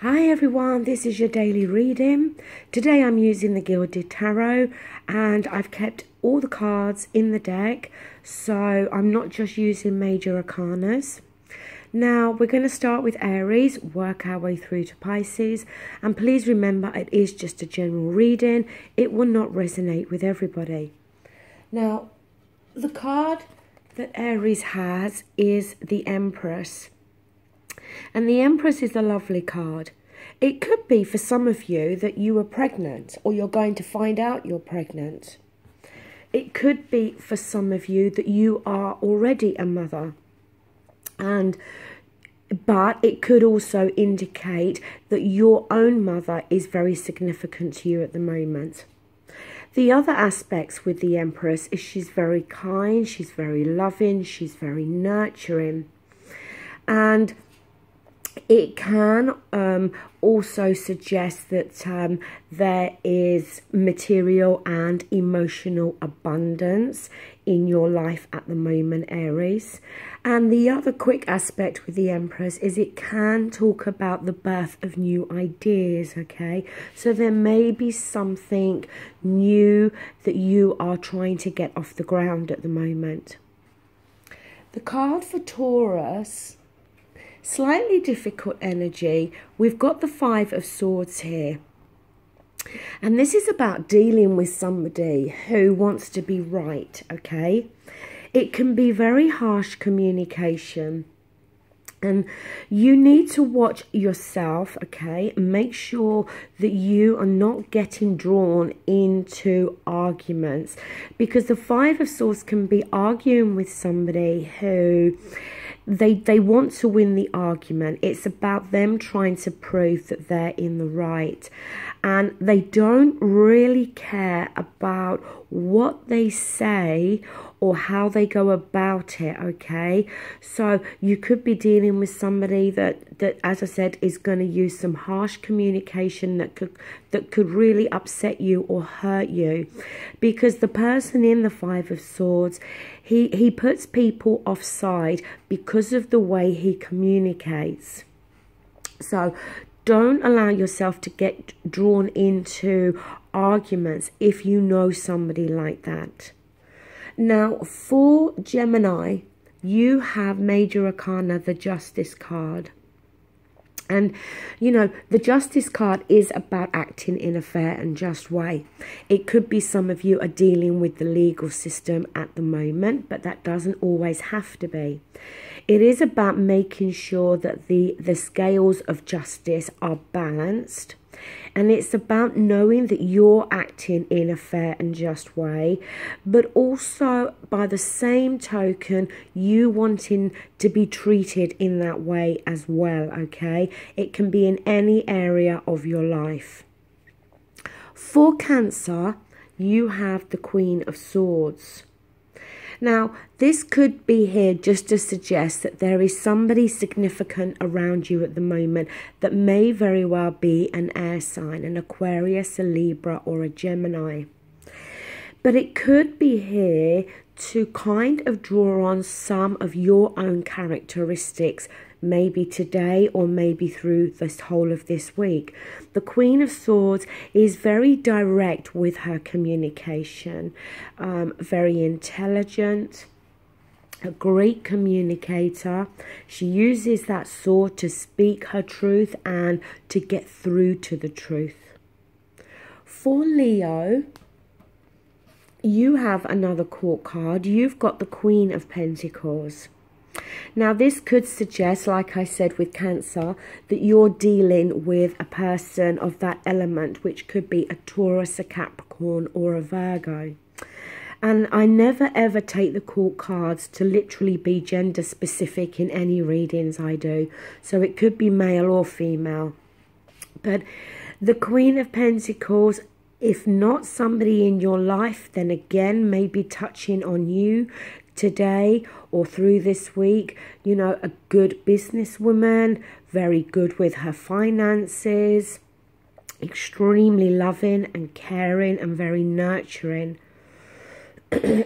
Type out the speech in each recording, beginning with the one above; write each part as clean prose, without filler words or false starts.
Hi everyone, this is your daily reading. Today I'm using the Gilded Tarot and I've kept all the cards in the deck, so I'm not just using major arcanas. Now we're going to start with Aries, work our way through to Pisces, and please remember it is just a general reading. It will not resonate with everybody. Now the card that Aries has is the Empress. And the Empress is a lovely card. It could be for some of you that you are pregnant or you're going to find out you're pregnant. It could be for some of you that you are already a mother. But it could also indicate that your own mother is very significant to you at the moment. The other aspects with the Empress is she's very kind, she's very loving, she's very nurturing. And it can also suggest that there is material and emotional abundance in your life at the moment, Aries. And the other quick aspect with the Empress is it can talk about the birth of new ideas, okay? So there may be something new that you are trying to get off the ground at the moment. The card for Taurus, slightly difficult energy. We've got the Five of Swords here. And this is about dealing with somebody who wants to be right, okay? It can be very harsh communication. And you need to watch yourself, okay? Make sure that you are not getting drawn into arguments. Because the Five of Swords can be arguing with somebody who they want to win the argument. It's about them trying to prove that they're in the right. And they don't really care about what they say or how they go about it, okay? So you could be dealing with somebody that as I said, is going to use some harsh communication that could really upset you or hurt you. Because the person in the Five of Swords, he puts people offside because of the way he communicates. So don't allow yourself to get drawn into arguments if you know somebody like that. Now, for Gemini, you have Major Arcana, the Justice card. And, you know, the Justice card is about acting in a fair and just way. It could be some of you are dealing with the legal system at the moment, but that doesn't always have to be. It is about making sure that the scales of justice are balanced. And it's about knowing that you're acting in a fair and just way, but also by the same token, you wanting to be treated in that way as well, okay? It can be in any area of your life. For Cancer, you have the Queen of Swords. Now, this could be here just to suggest that there is somebody significant around you at the moment that may very well be an air sign, an Aquarius, a Libra, or a Gemini. But it could be here to kind of draw on some of your own characteristics, maybe today or maybe through this whole of this week. The Queen of Swords is very direct with her communication, very intelligent, a great communicator. She uses that sword to speak her truth and to get through to the truth. For Leo, you have another court card. You've got the Queen of Pentacles. Now, this could suggest, like I said with Cancer, that you're dealing with a person of that element, which could be a Taurus, a Capricorn, or a Virgo. And I never ever take the court cards to literally be gender specific in any readings I do. So it could be male or female. But the Queen of Pentacles, if not somebody in your life, then again, maybe touching on you today or through this week. You know, a good businesswoman, very good with her finances, extremely loving and caring and very nurturing.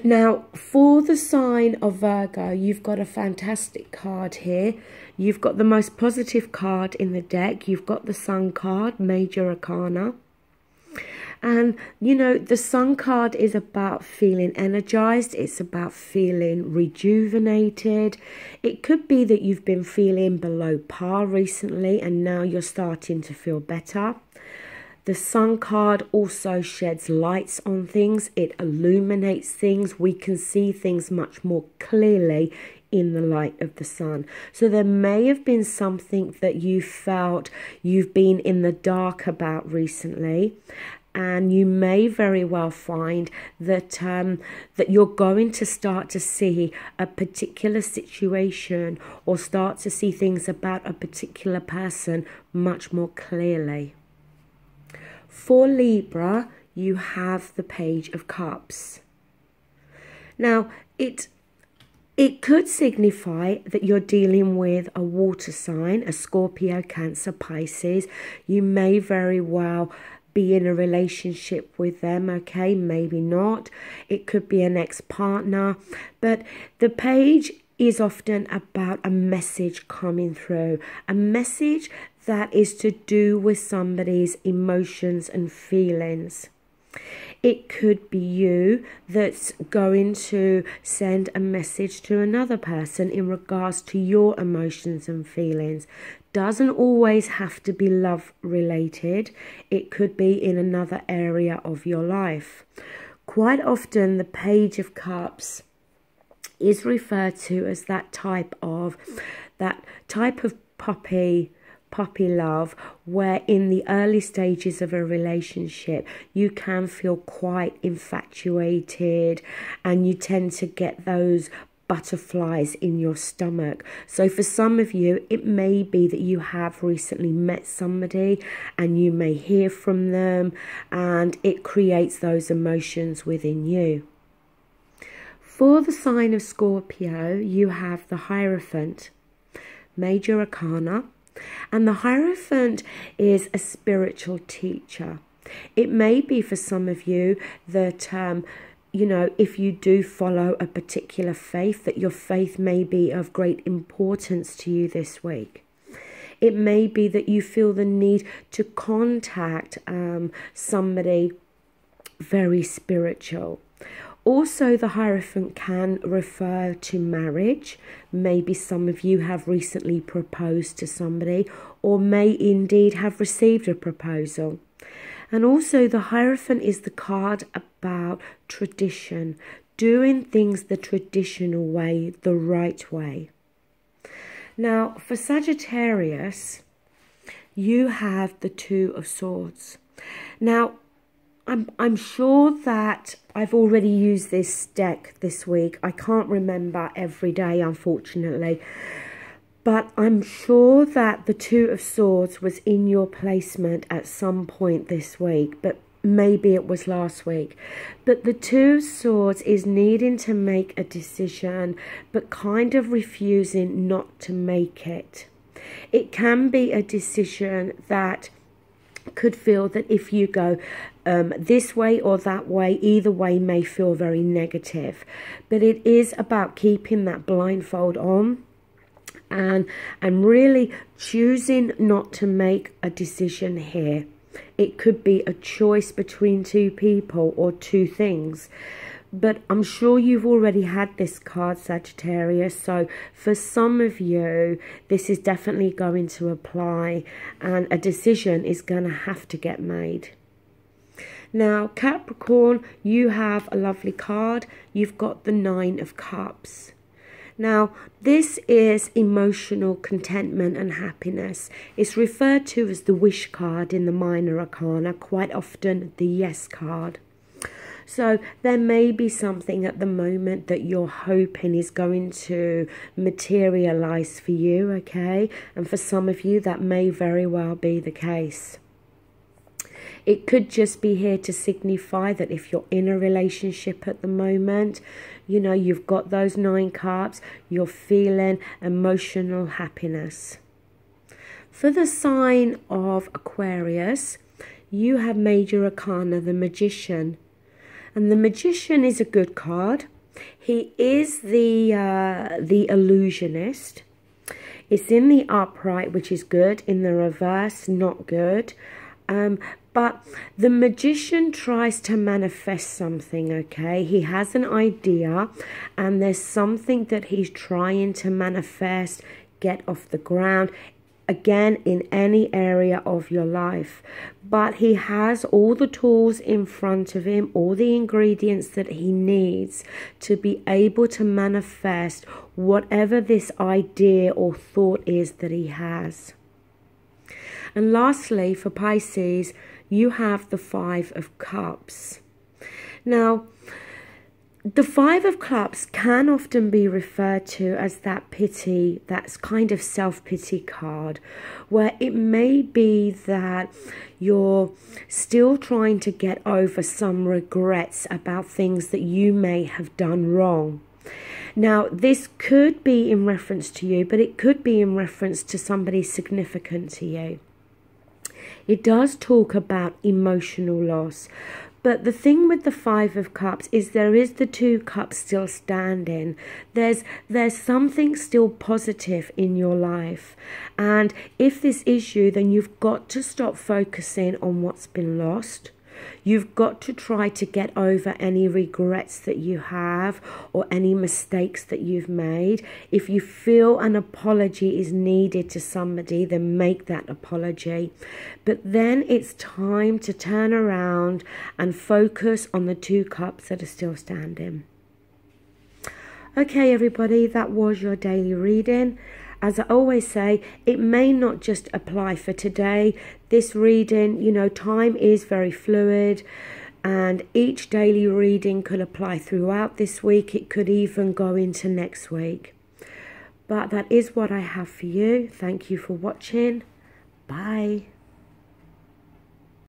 Now, for the sign of Virgo, you've got a fantastic card here. You've got the most positive card in the deck. You've got the Sun card, Major Arcana. And, you know, the Sun card is about feeling energized. It's about feeling rejuvenated. It could be that you've been feeling below par recently and now you're starting to feel better. The Sun card also sheds lights on things. It illuminates things. We can see things much more clearly in the light of the sun. So there may have been something that you felt you've been in the dark about recently. And you may very well find that that you're going to start to see a particular situation or start to see things about a particular person much more clearly. For Libra, you have the Page of Cups. Now, it could signify that you're dealing with a water sign, a Scorpio, Cancer, Pisces. You may very well be in a relationship with them, okay? Maybe not. It could be an ex-partner. But the page is often about a message coming through. A message that is to do with somebody's emotions and feelings. It could be you that's going to send a message to another person in regards to your emotions and feelings. Doesn't always have to be love related. It could be in another area of your life. Quite often the Page of Cups is referred to as that type of puppy love, where in the early stages of a relationship you can feel quite infatuated and you tend to get those butterflies in your stomach. So for some of you, it may be that you have recently met somebody and you may hear from them and it creates those emotions within you. For the sign of Scorpio, you have the Hierophant, Major Arcana. And the Hierophant is a spiritual teacher. It may be for some of you that, you know, if you do follow a particular faith, that your faith may be of great importance to you this week. It may be that you feel the need to contact somebody very spiritual. Also, the Hierophant can refer to marriage. Maybe some of you have recently proposed to somebody or may indeed have received a proposal. And also the Hierophant is the card about tradition, doing things the traditional way, the right way. Now, for Sagittarius, you have the Two of Swords. Now, I'm sure that I've already used this deck this week. I can't remember every day, unfortunately. But I'm sure that the Two of Swords was in your placement at some point this week. But maybe it was last week. But the Two of Swords is needing to make a decision, but kind of refusing not to make it. It can be a decision that could feel that if you go this way or that way, either way may feel very negative. But it is about keeping that blindfold on and really choosing not to make a decision here. It could be a choice between two people or two things. But I'm sure you've already had this card, Sagittarius. So for some of you, this is definitely going to apply and a decision is going to have to get made. Now, Capricorn, you have a lovely card. You've got the Nine of Cups. Now, this is emotional contentment and happiness. It's referred to as the Wish card in the Minor Arcana, quite often the Yes card. So there may be something at the moment that you're hoping is going to materialize for you, okay? And for some of you, that may very well be the case. It could just be here to signify that if you're in a relationship at the moment, you know, you've got those 9 cups, you're feeling emotional happiness. For the sign of Aquarius, you have Major Arcana, the Magician. And the Magician is a good card. He is the illusionist. It's in the upright, which is good. In the reverse, not good. But the Magician tries to manifest something, okay? He has an idea and there's something that he's trying to manifest, get off the ground. Again, in any area of your life. But he has all the tools in front of him, all the ingredients that he needs to be able to manifest whatever this idea or thought is that he has. And lastly, for Pisces, you have the Five of Cups. Now, the Five of Cups can often be referred to as that pity, that's kind of self-pity card, where it may be that you're still trying to get over some regrets about things that you may have done wrong. Now, this could be in reference to you, but it could be in reference to somebody significant to you. It does talk about emotional loss. But the thing with the Five of Cups is there is the Two Cups still standing. There's something still positive in your life. And if this is you, then you've got to stop focusing on what's been lost. You've got to try to get over any regrets that you have or any mistakes that you've made. If you feel an apology is needed to somebody, then make that apology. But then it's time to turn around and focus on the Two Cups that are still standing. Okay, everybody, that was your daily reading. As I always say, it may not just apply for today. This reading, you know, time is very fluid and each daily reading could apply throughout this week. It could even go into next week. But that is what I have for you. Thank you for watching. Bye.